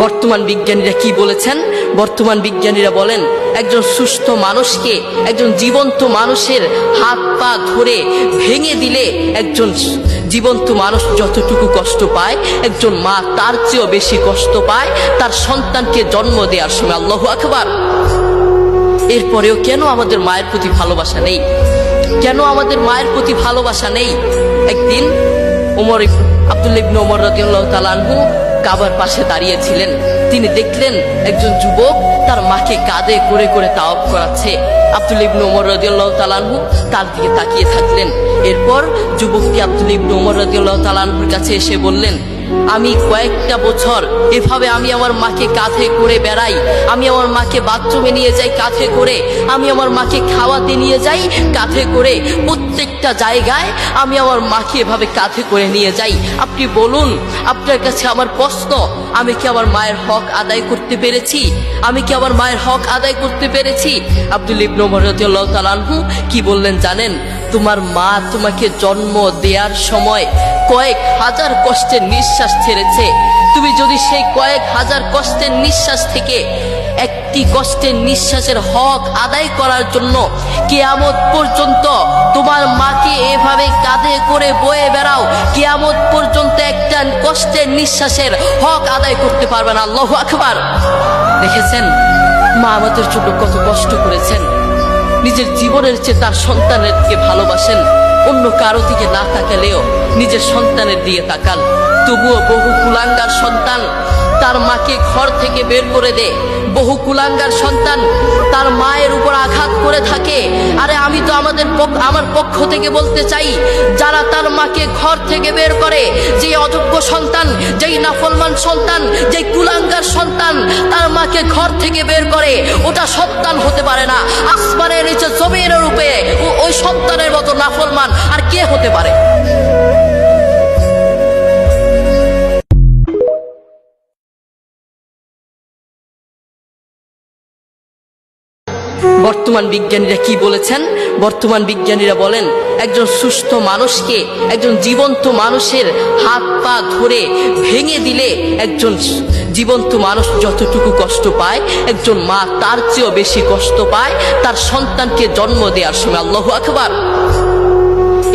বর্তমান বিজ্ঞানীরা কি বলেছেন? বর্তমান বিজ্ঞানীরা বলেন, একজন সুস্থ মানুষকে, একজন জীবন্ত মানুষের হাত পা ধরে ভেঙে দিলে একজন জীবন্ত মানুষ যতটুকু কষ্ট পায়, একজন মা তার চেয়েও বেশি কষ্ট পায় তার সন্তানকে জন্ম দেওয়ার সময়। আল্লাহু আকবার। এরপরেও কেন আমাদের মায়ের প্রতি ভালোবাসা নেই? কেন আমাদের মায়ের প্রতি ভালোবাসা নেই? একদিন আব্দুল্লাহ ইবনে ওমর রাদিয়াল্লাহু তাআলা আনহু কাবার পাশে দাঁড়িয়েছিলেন। তিনি দেখলেন একজন যুবক তার মাকে কাঁধে করে করে তাওয়াফ করাচ্ছে। আব্দুল্লাহ ইবনে ওমর রাদিয়াল্লাহু তাআলা আনহু তার দিকে তাকিয়ে থাকলেন। এরপর যুবকটি আব্দুল্লাহ ইবনে ওমর রাদিয়াল্লাহু তাআলা আনহুর কাছে এসে বললেন, আমি কয়েকটা বছর এভাবে আমি আমার মাকে কাঁধে করে বেড়াই, আমি আমার মাকে বাথরুমে নিয়ে যাই কাঁধে করে, আমি আমার মাকে খাওয়াতে নিয়ে যাই কাঁধে করে, প্রত্যেকটা জায়গায় আমি আমার মাকে এভাবে কাঁধে করে নিয়ে যাই। আপনি বলুন, আপনার কাছে আমার প্রশ্ন, আমি কি আমার মায়ের হক আদায় করতে পেরেছি? আমি কি আমার মায়ের হক আদায় করতে পেরেছি? আব্দুল্লাহ ইবনে ওমর রাদিয়াল্লাহু তাআলা আনহু কি বললেন জানেন? তোমার মা তোমাকে জন্ম দেওয়ার সময় কয়েক হাজার কষ্টের নিঃশ্বাস ছেড়েছে। তুমি যদি সেই কয়েক হাজার কষ্টের নিঃশ্বাস থেকে একটি কষ্টের নিঃশ্বাসের হক আদায় করার জন্য কিয়ামত পর্যন্ত তোমার মাকে এভাবে কাঁধে করে বয়ে বেড়াও, কিয়ামত পর্যন্ত একটা কষ্টের নিঃশ্বাসের হক আদায় করতে পারবে না। আল্লাহু আকবার। দেখেছেন মা আমাদের জন্য কত কষ্ট করেছেন। নিজের জীবনের চেয়ে তার সন্তানের দিকে ভালোবাসেন। অন্য কারো দিকে না তাকালেও নিজের সন্তানের দিকে তাকান। তবুও বহু কুলাঙ্গার সন্তান তার মাকে ঘর থেকে বের করে দেয়। বহু কুলাঙ্গার সন্তান তার মায়ের উপর আঘাত করে থাকে। আরে আমি তো আমার পক্ষ থেকে বলতে চাই, যারা তার মাকে ঘর থেকে বের করে, যে অযোগ্য সন্তান, যেই নাফরমান সন্তান, যেই কুলাঙ্গার সন্তান তার মাকে ঘর থেকে বের করে, ওটা সন্তান হতে পারে না। আসমানের নিচে জমিনের রূপে ওই সন্তানের মতো নাফরমান আর কে হতে পারে? বর্তমান বিজ্ঞানীরা কি বলেছেন? বর্তমান বিজ্ঞানীরা বলেন, একজন সুস্থ মানুষকে, একজন জীবন্ত মানুষের হাত পা ধরে ভেঙে দিলে একজন জীবন্ত মানুষ যতটুকু কষ্ট পায়, একজন মা তার চেয়েও বেশি কষ্ট পায় তার সন্তানকে জন্ম দেওয়ার সময়। আল্লাহু আকবার।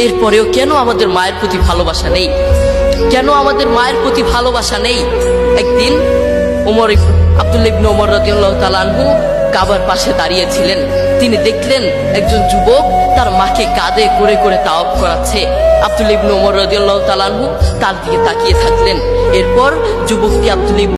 এরপরেও কেন আমাদের মায়ের প্রতি ভালোবাসা নেই? কেন আমাদের মায়ের প্রতি ভালোবাসা নেই? একদিন আব্দুল্লাহ ইবনে ওমর রাদিয়াল্লাহু তাআলা আনহু কাবার পাশে দাঁড়িয়েছিলেন। তিনি দেখলেন একজন যুবক তার মাকে কাঁধে করে করে তাওয়াফ করাচ্ছে। আব্দুল্লাহ ইবনে ওমর রাদিয়াল্লাহু তাআলা আনহু তার দিকে তাকিয়ে থাকলেন। এরপর যুবকটি আব্দুল্লাহ